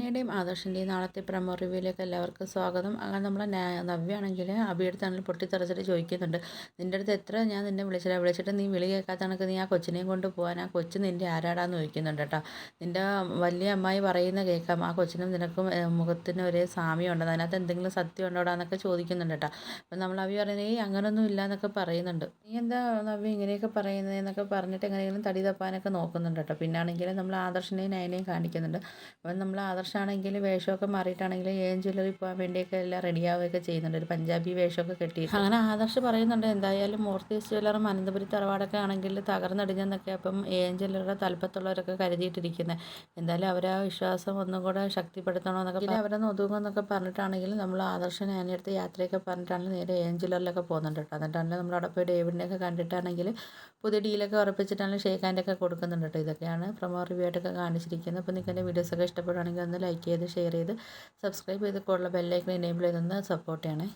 നയനയുടെയും ആദർശിൻ്റെയും നാളത്തെ പ്രമോ റിവ്യൂയിലേക്ക് എല്ലാവർക്കും സ്വാഗതം. അങ്ങനെ നമ്മളെ നവ്യാണെങ്കിൽ അഭിയെടുത്താണെങ്കിൽ പൊട്ടിത്തെറിച്ചിട്ട് ചോദിക്കുന്നുണ്ട്, നിൻ്റെ അടുത്ത് എത്ര ഞാൻ നിന്നെ വിളിച്ചിട്ട് നീ വിളി കേൾക്കാത്ത കണക്ക് നീ ആ കൊച്ചിനെയും കൊണ്ട് പോകാൻ ആ കൊച്ചു നിൻ്റെ ആരാടാന്ന് ചോദിക്കുന്നുണ്ട് കേട്ടോ. നിൻ്റെ വലിയ അമ്മായി പറയുന്ന കേൾക്കാം, ആ കൊച്ചിനും നിനക്കും മുഖത്തിന് ഒരേ സാമ്യമുണ്ടെന്ന്, അതിനകത്ത് എന്തെങ്കിലും സത്യം ഉണ്ടോടാ എന്നൊക്കെ ചോദിക്കുന്നുണ്ട് കേട്ടോ. അപ്പം നമ്മൾ അഭി പറയുന്നത് അങ്ങനൊന്നും ഇല്ല എന്നൊക്കെ പറയുന്നുണ്ട്. നീ എന്താ നവ്യ ഇങ്ങനെയൊക്കെ പറയുന്നത് എന്നൊക്കെ പറഞ്ഞിട്ട് എങ്ങനെയെങ്കിലും തടി തപ്പാനൊക്കെ നോക്കുന്നുണ്ട് കേട്ടോ. പിന്നാണെങ്കിൽ നമ്മൾ ആദർശിനെയും നയനെയും കാണിക്കുന്നുണ്ട്. അപ്പം നമ്മൾ ആദർശമാണെങ്കിൽ വേഷമൊക്കെ മാറിയിട്ടാണെങ്കിൽ ജ്വല്ലറി പോകാൻ വേണ്ടിയൊക്കെ എല്ലാം റെഡിയാവുകയൊക്കെ ചെയ്യുന്നുണ്ട്, ഒരു പഞ്ചാബി വേഷമൊക്കെ കെട്ടിയിട്ട്. അങ്ങനെ ആദർശ് പറയുന്നുണ്ട്, എന്തായാലും മൂർത്തീസ് ജ്വല്ലറും അനന്തപുരി തറവാടൊക്കെ ആണെങ്കിൽ തകർന്നടിഞ്ഞെന്നൊക്കെ അപ്പം ജ്വല്ലറിയുടെ തലപ്പത്തുള്ളവരൊക്കെ കരുതിയിട്ടിരിക്കുന്നത്. എന്തായാലും അവരാ വിശ്വാസം ഒന്നും കൂടെ ശക്തിപ്പെടുത്തണമെന്നൊക്കെ അവരൊന്ന് ഒതുങ്ങുമെന്നൊക്കെ പറഞ്ഞിട്ടാണെങ്കിൽ നമ്മൾ ആദർശ് ഞാനെടുത്ത് യാത്രയൊക്കെ പറഞ്ഞിട്ടാണെങ്കിൽ നേരെ ജ്വല്ലറിലൊക്കെ പോകുന്നുണ്ട് കേട്ടോ. എന്നിട്ടാണെങ്കിൽ നമ്മളവിടെ പോയി ഡേവിഡിനെയൊക്കെ കണ്ടിട്ടാണെങ്കിൽ പുതിയ ഡീലൊക്കെ ഉറപ്പിച്ചിട്ടാണെങ്കിൽ ഷേക്ക് ഹാൻഡൊക്കെ കൊടുക്കുന്നുണ്ട് കേട്ടോ. ഇതൊക്കെയാണ് പ്രൊമോ റിവ്യൂ ആയിട്ടൊക്കെ കാണിച്ചിരിക്കുന്നത്. അപ്പോൾ നിങ്ങൾക്ക് എൻ്റെ വീഡിയോസൊക്കെ ഇഷ്ടപ്പെടുകയാണെങ്കിൽ ഒന്ന് ലൈക്ക് ചെയ്ത് ഷെയർ ചെയ്ത് സബ്സ്ക്രൈബ് ചെയ്ത് കൂടുതൽ ബെല്ലൈക്കൺ എനേബിൾ ചെയ്തൊന്ന് സപ്പോർട്ട് ചെയ്യണേ.